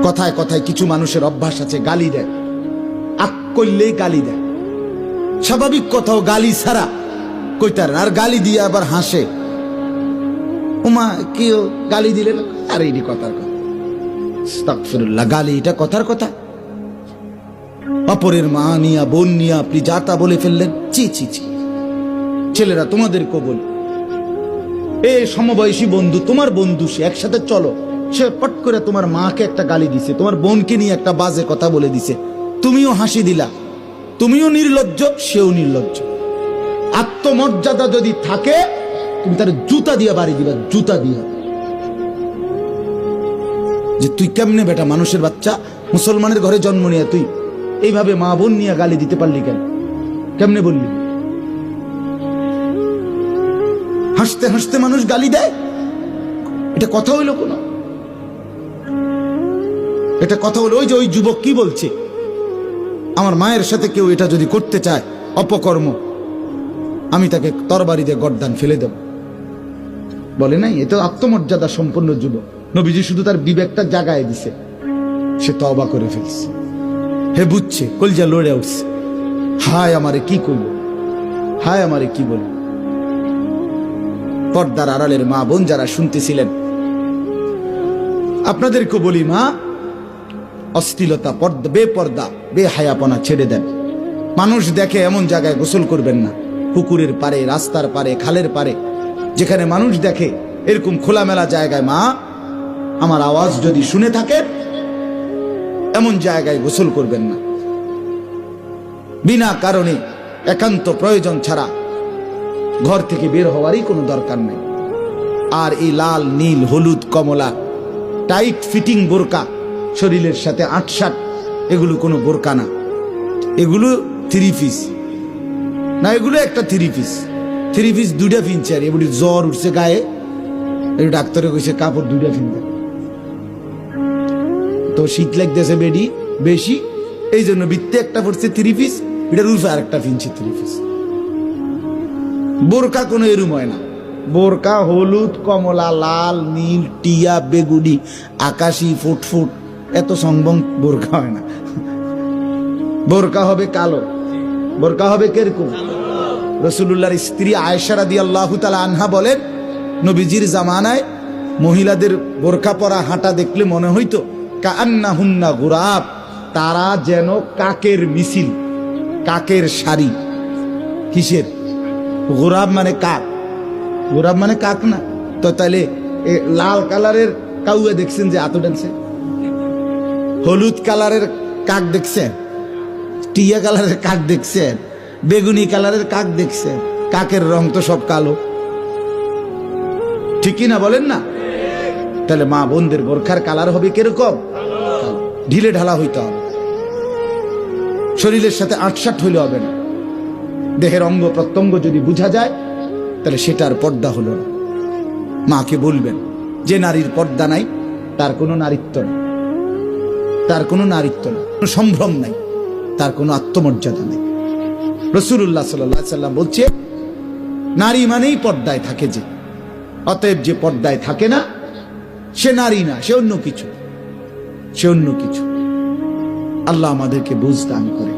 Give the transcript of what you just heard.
কথায় কথায় কিছু মানুষের অভ্যাস আছে, গালি দেয়, আক করলেই গালি দেয়। স্বাভাবিক কথাও গালি ছাড়া কইতার, আর গালি দিয়ে আবার হাসে। উমা কেউ গালি দিলে আর এই কথার কথা, আস্তাগফিরুল্লাহ, গালি এটা কথার কথা? অপরের মা নিয়া বোন নিয়া আপনি যা তা বলে ফেললেন, চি চি চি। ছেলেরা তোমাদের কবল, এ সমবয়সী বন্ধু, তোমার বন্ধু, সে একসাথে চলো, সে পট করে তোমার মাকে একটা গালি দিছে, তোমার বোনকে নিয়ে একটা বাজে কথা বলে দিছে, তুমিও হাসি দিলা, তুমিও নির্লজ্জ, সেও নির্লজ্জ। আত্মমর্যাদা যদি থাকে তুমি তার জুতা দিয়ে বাড়ি দিবা, জুতা দিয়া। যে তুই কেমনে বেটা, মানুষের বাচ্চা, মুসলমানের ঘরে জন্ম নিয়ে তুই এইভাবে মা বোন নিয়ে গালি দিতে পারলি কেন? কেমনে বললি? হাসতে হাসতে মানুষ গালি দেয়, এটা কথা হইল কোন? এটা কথা হলো? ওই যে ওই যুবক কি বলছে, আমার মায়ের সাথে কেউ এটা যদি করতে চায় অপকর্ম, আমি তাকে তরবারি দিয়ে গর্দান ফেলে দেব। বলে নাই? এটা আত্মমর্যাদা সম্পন্ন যুবক। নবীজি শুধু তার বিবেকটা জাগায় দিছে, সে তওবা করে ফেলছে। হে বুঝছে, কলজা লড়ে উঠছে, হায় আমারে কি করল, হায় আমারে কি বলল। পর্দার আড়ালের মা বোন যারা শুনতেছিলেন, আপনাদেরকে বলি, মা, অশ্লীলতা, পর্দা, বেপর্দা, বেহায়াপনা ছেড়ে দেন। মানুষ দেখে এমন জায়গায় গোসল করবেন না, পুকুরের পারে, রাস্তার পারে, খালের পারে, যেখানে মানুষ দেখে এরকম খোলামেলা জায়গায়, মা, আমার আওয়াজ যদি শুনে থাকে, এমন জায়গায় গোসল করবেন না। বিনা কারণে, একান্ত প্রয়োজন ছাড়া ঘর থেকে বের হওয়ারই কোনো দরকার নেই। আর এই লাল, নীল, হলুদ, কমলা টাইট ফিটিং বোরকা, শরীরের সাথে আটসাট, এগুলো কোনো বোরকা না, এগুলো থ্রি পিস না, এগুলো একটা থ্রি পিস। থ্রি পিস দুইটা ফিনছে, আর এগুলি জ্বর উঠছে গায়ে, এই ডাক্তারে কইছে কাপড় দুইটা ফিনতে, তো শীত লাগতেছে বেডি বেশি, এই জন্য বৃত্তে একটা পড়ছে থ্রি পিস, এটার উল্ফে আর একটা ফিনছে থ্রি পিস। বোরকা কোনো এরুম হয় না। বোরকা হলুদ, কমলা, লাল, নীল, টিয়া, বেগুনি, আকাশি, ফুটফুট, এত সংবং বোরকা হয় না। বোরকা হবে কালো। বোরকা হবে কিরকম? রাসূলুল্লাহর স্ত্রী আয়েশা রাদিয়াল্লাহু তাআলা আনহা বলেন, নবীজির জামানায় মহিলাদের বোরকা পরা হাঁটা দেখলে মনে হইতো কাআন্নাহুন্না গুরাব, তারা যেন কাকের মিছিল, কাকের সারি। কিসের? গোরাব মানে কাক। গোরাব মানে কাক না তো? তাহলে লাল কালারের কাউয়া দেখছেন যে আতো ডানছে? হলুদ কালারের কাক দেখছেন? টিয়া কালারের কাক দেখছেন? বেগুনি কালারের কাক দেখছেন? কাকের রং তো সব কালো, ঠিকই না? বলেন না? তাহলে মা বোনদের বোরখার কালার হবে কিরকম? ঢিলে ঢালা হইতে হবে, শরীরের সাথে আটসাট হইলে হবে না। দেহের অঙ্গ প্রত্যঙ্গ যদি বোঝা যায়, তাহলে সেটার পর্দা হলো না। মাকে বলবেন, যে নারীর পর্দা নাই তার কোনো নারীত্ব নেই, তার কোনো নারীত্ব নেই, কোনো সম্ভ্রম নাই, তার কোনো আত্মমর্যাদা নেই। রাসূলুল্লাহ সাল্লাল্লাহু আলাইহি ওয়াসাল্লাম বলছে, নারী মানেই পর্দায় থাকে যে, অতএব যে পর্দায় থাকে না সে নারী না, সে অন্য কিছু, সে অন্য কিছু। আল্লাহ আমাদেরকে বুঝ দান করে।